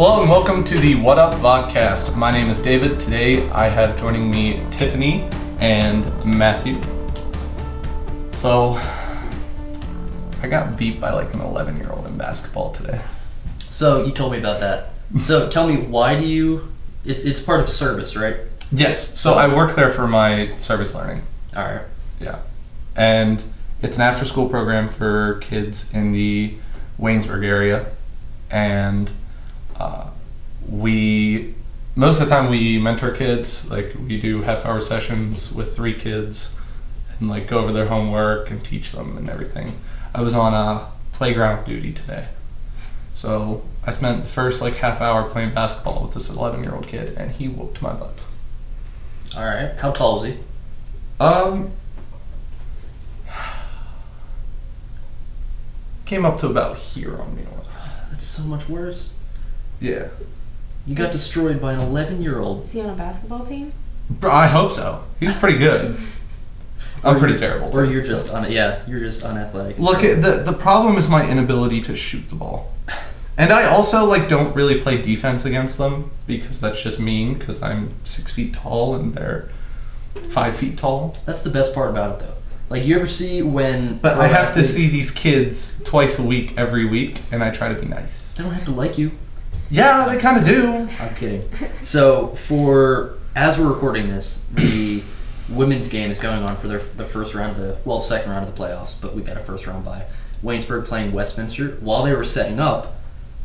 Hello and welcome to the WUDuP vodcast. My name is David. Today I have joining me Tiffany and Matthew. So, I got beat by like an 11-year-old in basketball today. So, you told me about that. So, tell me, why do you... It's part of service, right? Yes. So, I work there for my service learning. Alright. Yeah. And it's an after-school program for kids in the Waynesburg area. And most of the time we mentor kids. Like, we do half-hour sessions with 3 kids and like go over their homework and teach them and everything. I was on playground duty today, so I spent the first like half hour playing basketball with this 11-year-old kid, and he whooped my butt. All right. How tall is he? Came up to about here on me. That's so much worse. Yeah. You got destroyed by an 11-year-old. Is he on a basketball team? I hope so. He's pretty good. I'm pretty terrible too. Or you're just you're just unathletic. Look, the problem is my inability to shoot the ball. And I also like don't really play defense against them because that's just mean, because I'm 6 feet tall and they're 5 feet tall. That's the best part about it, though. Like, you ever see when... But I have to see these kids twice a week, every week, and I try to be nice. They don't have to like you. Yeah, they kind of do. I'm kidding. So, as we're recording this, the women's game is going on for the first round of second round of the playoffs, but we got a first round bye. Waynesburg playing Westminster. While they were setting up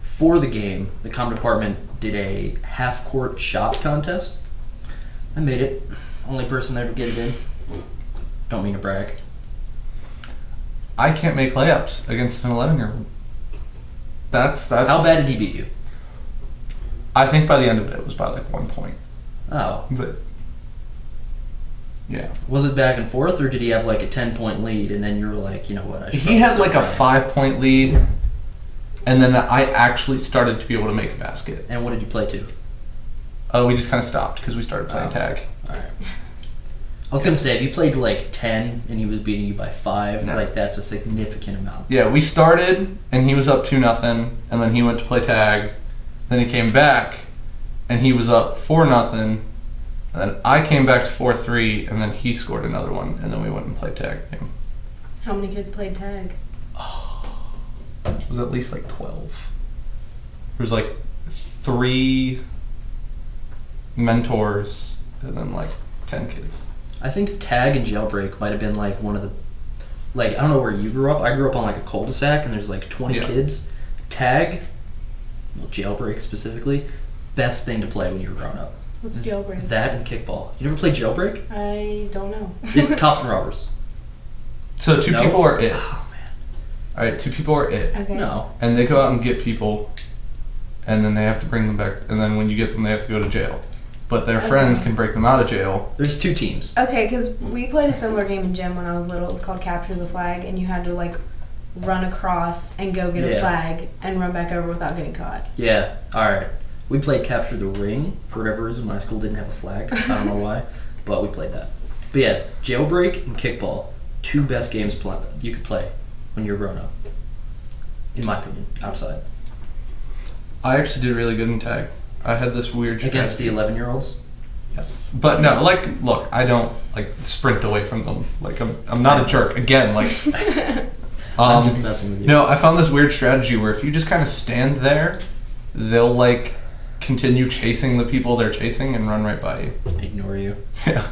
for the game, the comm department did a half-court shot contest. I made it. Only person there to get it in. Don't mean to brag. I can't make layups against an 11-year-old. That's. How bad did he beat you? I think by the end of it was by like 1 point. Oh. But, yeah. Was it back and forth, or did he have like a 10-point lead, and then you were like, you know what? He had like a 5-point lead, and then I actually started to be able to make a basket. And what did you play to? Oh, we just kind of stopped because we started playing tag. All right. I was gonna say, if you played like 10 and he was beating you by 5, like that's a significant amount. Yeah, we started and he was up 2-0, and then he went to play tag. Then he came back and he was up 4-0, and then I came back to 4-3, and then he scored another one, and then we went and played tag game. How many kids played tag? It was at least like 12. There was like 3 mentors and then like 10 kids. I think tag and jailbreak might have been like one of the, like, I don't know where you grew up. I grew up on like a cul-de-sac and there's like 20 kids. Tag, well, jailbreak specifically, best thing to play when you were growing up. What's jailbreak? That and kickball. You never played jailbreak? I don't know. Cops and robbers. So 2 people are it. Oh, man. Alright, 2 people are it. Okay. No. And they go out and get people, and then they have to bring them back, and then when you get them, they have to go to jail. But their friends can break them out of jail. There's 2 teams. Okay, because we played a similar game in gym when I was little. It was called Capture the Flag, and you had to like run across and go get a flag and run back over without getting caught. Yeah. All right. We played Capture the Ring for whatever reason. My school didn't have a flag. I don't know why, but we played that. But yeah, jailbreak and kickball, 2 best games you could play when you were growing up, in my opinion, outside. I actually did really good in tag. I had this weird strategy. Against the 11-year-olds? Yes. But no, like, look, I don't, like, sprint away from them. Like, I'm not a jerk. Again, like... I'm just messing with you. No, I found this weird strategy where if you just kind of stand there, they'll, like, continue chasing the people they're chasing and run right by you. Ignore you. Yeah.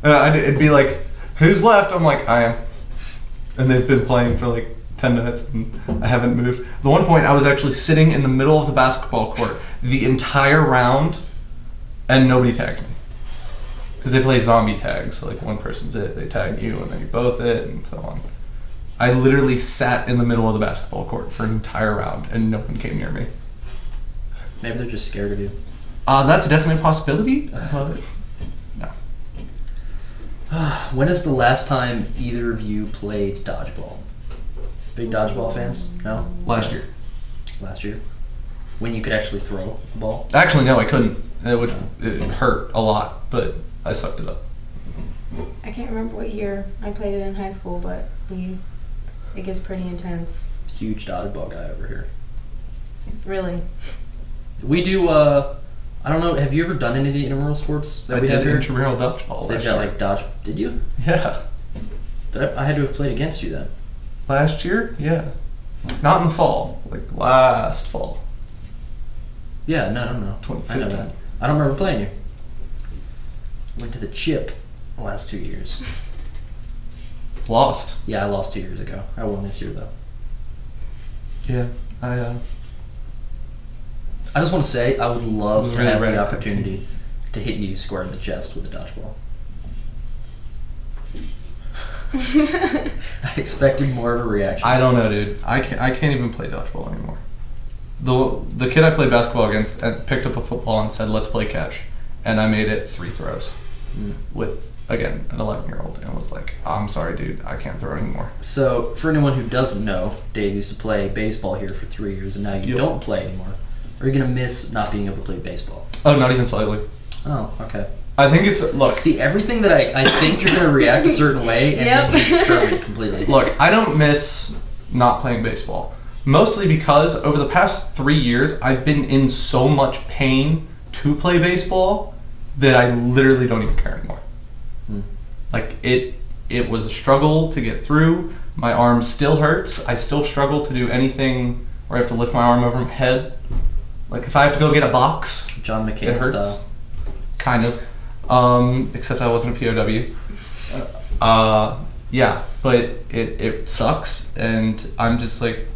It'd be like, who's left? I'm like, I am. And they've been playing for, like, 10 minutes and I haven't moved. At one point, I was actually sitting in the middle of the basketball court the entire round and nobody tagged me. Because they play zombie tag, so like one person's it, they tag you, and then you both it, and so on. I literally sat in the middle of the basketball court for an entire round and no one came near me. Maybe they're just scared of you. That's definitely a possibility. No. When is the last time either of you played dodgeball? Big dodgeball fans? No? Last year. Last year? When you could actually throw the ball? Actually, no, I couldn't. It hurt a lot, but I sucked it up. I can't remember what year I played it in high school, but it gets pretty intense. Huge dodgeball guy over here. Really? We do. I don't know. Have you ever done any of the intramural sports that we did have here? intramural dodgeball. So they've got like dodge. Did you? Yeah. I had to have played against you then. Last year? Yeah. Not in the fall. Like last fall. Yeah. No. 2015. I know that. I don't remember playing you. Went to the chip the last 2 years. Lost. Yeah, I lost 2 years ago. I won this year though. Yeah. I just want to say I would love was to really have the rad. opportunity to hit you square in the chest with a dodgeball. I expected more of a reaction. I don't know, dude. I can't even play dodgeball anymore. The kid I played basketball against picked up a football and said, "Let's play catch," and I made it 3 throws with again an 11-year-old and was like, "I'm sorry, dude. I can't throw anymore." So, for anyone who doesn't know, Dave used to play baseball here for 3 years, and now you don't play anymore. Are you gonna miss not being able to play baseball? Oh, not even slightly. Oh, okay. I think it's look. See, everything that I think you're gonna react a certain way, and then you just curve it completely. Look, I don't miss not playing baseball. Mostly because over the past 3 years, I've been in so much pain to play baseball that I literally don't even care anymore. Like, it was a struggle to get through. My arm still hurts. I still struggle to do anything where I have to lift my arm over my head. Like, if I have to go get a box, John it McCain hurts. style. Kind of. Except I wasn't a POW. Yeah, but it sucks, and I'm just like,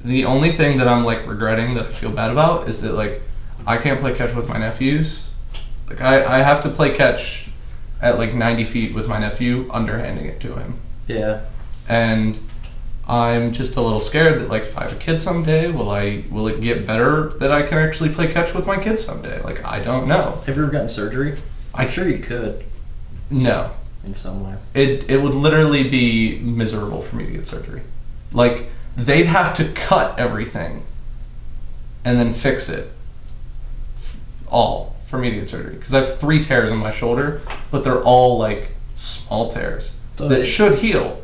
the only thing that I'm like regretting that I feel bad about is that like I can't play catch with my nephews. Like I have to play catch at like 90 feet with my nephew, underhanding it to him. Yeah. And I'm just a little scared that like if I have a kid someday, will it get better that I can actually play catch with my kid someday? Like I don't know. Have you ever gotten surgery? I'm sure you could. No. In some way. It would literally be miserable for me to get surgery. Like, they'd have to cut everything and then fix it all for me to get surgery. Because I have 3 tears in my shoulder, but they're all, like, small tears that should heal.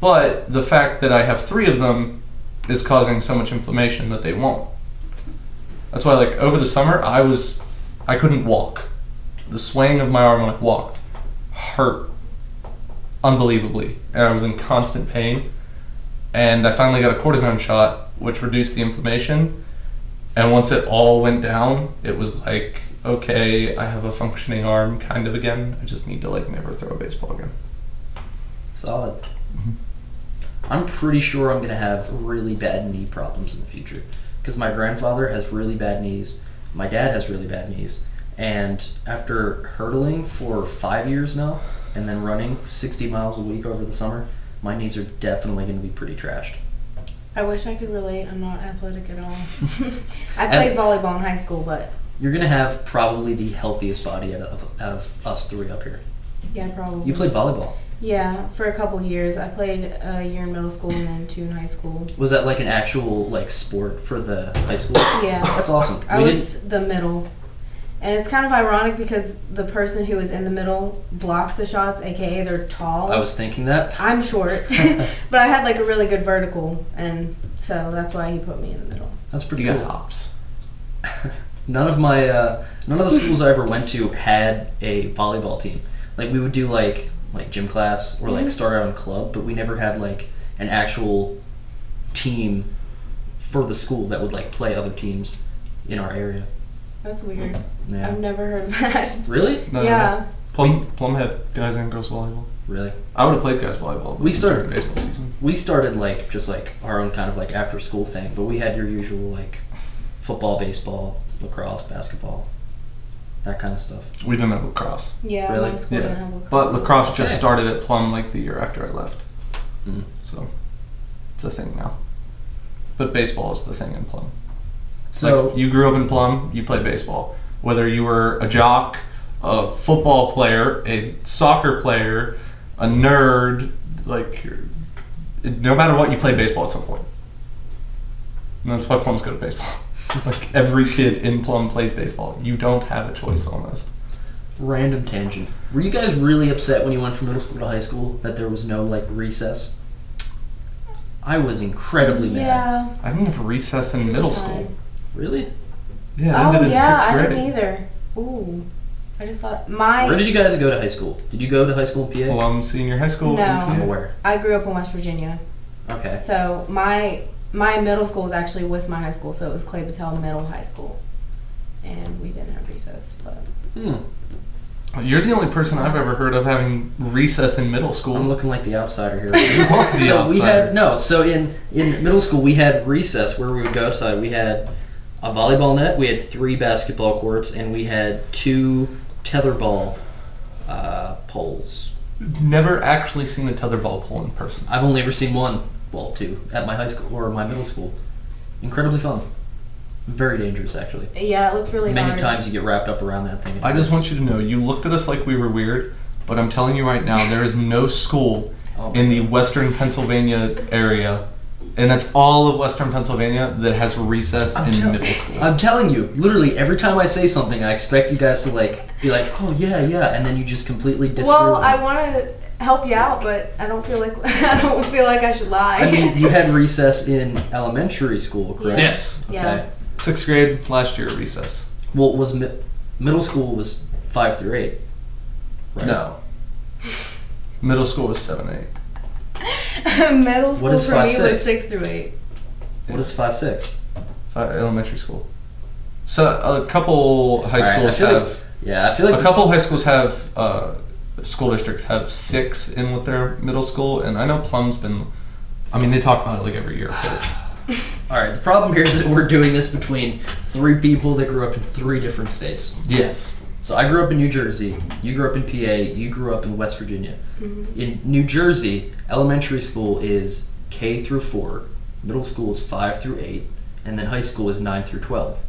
But the fact that I have 3 of them is causing so much inflammation that they won't. That's why, like, over the summer, I couldn't walk. The swaying of my arm when I walked hurt unbelievably, and I was in constant pain. And I finally got a cortisone shot, which reduced the inflammation. And once it all went down, it was like, okay, I have a functioning arm kind of again. I just need to like never throw a baseball again. Solid. I'm pretty sure I'm going to have really bad knee problems in the future. Because my grandfather has really bad knees. My dad has really bad knees. And after hurdling for 5 years now, and then running 60 miles a week over the summer, my knees are definitely going to be pretty trashed. I wish I could relate. I'm not athletic at all. I played volleyball in high school, but... You're going to have probably the healthiest body out of us 3 up here. Yeah, probably. You played volleyball? Yeah, for a couple years. I played a year in middle school and then 2 in high school. Was that like an actual like sport for the high school? Yeah. That's awesome. I was the middle. And it's kind of ironic because the person who is in the middle blocks the shots, aka they're tall. I was thinking that. I'm short, but I had like a really good vertical, and so that's why he put me in the middle. That's pretty You cool. got hops. None of the schools I ever went to had a volleyball team. Like we would do like gym class or like start our own club, but we never had like an actual team for the school that would like play other teams in our area. That's weird. Yeah. I've never heard of that. Really? No, Yeah. Plum had guys and girls volleyball. Really? I would have played guys volleyball. We started during baseball season. We started like just like our own kind of like after school thing, but we had your usual like football, baseball, lacrosse, basketball, that kind of stuff. We didn't have lacrosse. Yeah, Really? my school didn't have lacrosse. But lacrosse just Okay. started at Plum like the year after I left. Mm. So it's a thing now. But baseball is the thing in Plum. So like, you grew up in Plum, you played baseball. Whether you were a jock, a football player, a soccer player, a nerd, like, no matter what, you played baseball at some point. And that's why Plum's good at baseball. Like, every kid in Plum plays baseball. You don't have a choice almost. random tangent. Were you guys really upset when you went from middle school to high school that there was no like recess? I was incredibly mad. Yeah. I didn't have recess in It was a middle time. school. Really? Yeah, I Oh ended in yeah, 6th I grade. didn't either. Ooh, I just thought my. Where did you guys go to high school? Did you go to high school in PA? Well, I'm senior high school. No. in I'm PA. aware. I grew up in West Virginia, Okay. so my middle school was actually with my high school, so it was Clay Patel Middle High School, and we didn't have recess, but. You're the only person I've ever heard of having recess in middle school. I'm looking like the outsider here. You are the So we outsider. had so in middle school we had recess where we would go outside. We had a volleyball net, we had 3 basketball courts, and we had 2 tetherball poles. Never actually seen a tetherball pole in person. I've only ever seen one, well, 2 at my high school or my middle school. Incredibly fun. Very dangerous, actually. Yeah, it looks really Many hard. times you get wrapped up around that thing. and it I just hurts. want you to know, you looked at us like we were weird, but I'm telling you right now, there is no school Oh. in the western Pennsylvania area, and that's all of western Pennsylvania, that has recess in middle school. I'm telling you, literally every time I say something, I expect you guys to be like, oh yeah, and then you just completely disagree. Well, with me. I want to help you out, but I don't feel like I should lie. I mean, you had recess in elementary school, correct? Yes. Yeah. Okay. 6th grade, last year recess. Well, was middle school was 5 through 8? Right? No. Middle school was 7, 8. Middle school is for me 5-6? was 6 through 8. What is 5-6? Elementary school. So a couple high All right, schools I feel have. Yeah, I feel like A couple high schools have. School districts have 6 in with their middle school, and I know Plum's been. I mean, they talk about it like every year. But All right, the problem here is that we're doing this between 3 people that grew up in 3 different states. yes. So I grew up in New Jersey, you grew up in PA, you grew up in West Virginia. Mm-hmm. In New Jersey, elementary school is K through 4, middle school is 5 through 8, and then high school is 9 through 12.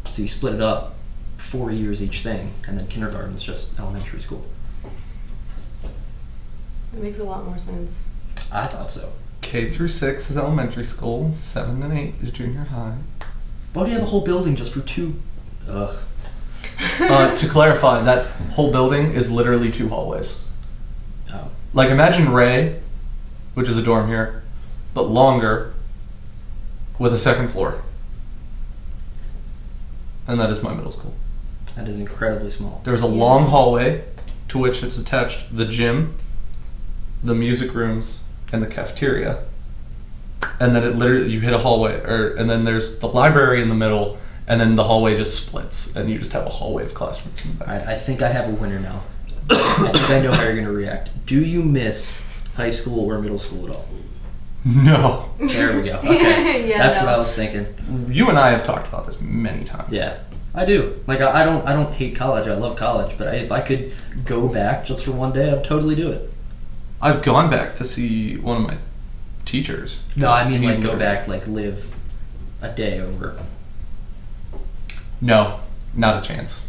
So you split it up 4 years each thing, and then kindergarten is just elementary school. It makes a lot more sense. I thought so. K through 6 is elementary school. 7 and 8 is junior high. Why do you have a whole building just for 2? Ugh. To clarify, that whole building is literally 2 hallways. Oh. Like imagine Ray, which is a dorm here, but longer, with a 2nd floor. And that is my middle school. That is incredibly small. There's a long hallway to which it's attached the gym, the music rooms, and the cafeteria. And then it literally, you hit a hallway, and then there's the library in the middle, and then the hallway just splits, and you just have a hallway of classrooms in the back. Alright, I think I have a winner now. I think I know how you're going to react. Do you miss high school or middle school at all? No. There we go. Okay. Yeah, That's no. what I was thinking. You and I have talked about this many times. Yeah. I do. Like I don't hate college. I love college, but if I could go back just for one day, I'd totally do it. I've gone back to see one of my teachers. No, I mean He like go literally- back, like live a day over. No, not a chance.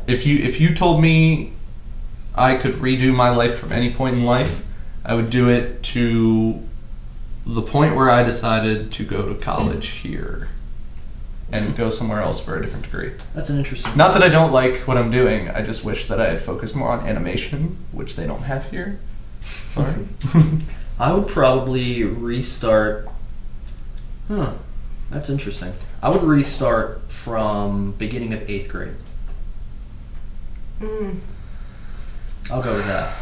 If you told me I could redo my life from any point in life, I would do it to the point where I decided to go to college here and go somewhere else for a different degree. That's an interesting. Not that I don't like what I'm doing, I just wish that I had focused more on animation, which they don't have here. Sorry. I would probably restart. Huh. That's interesting. I would restart from beginning of 8th grade. I'll go with that.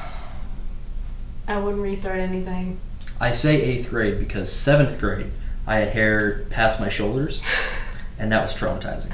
I wouldn't restart anything. I say 8th grade because 7th grade, I had hair past my shoulders, and that was traumatizing.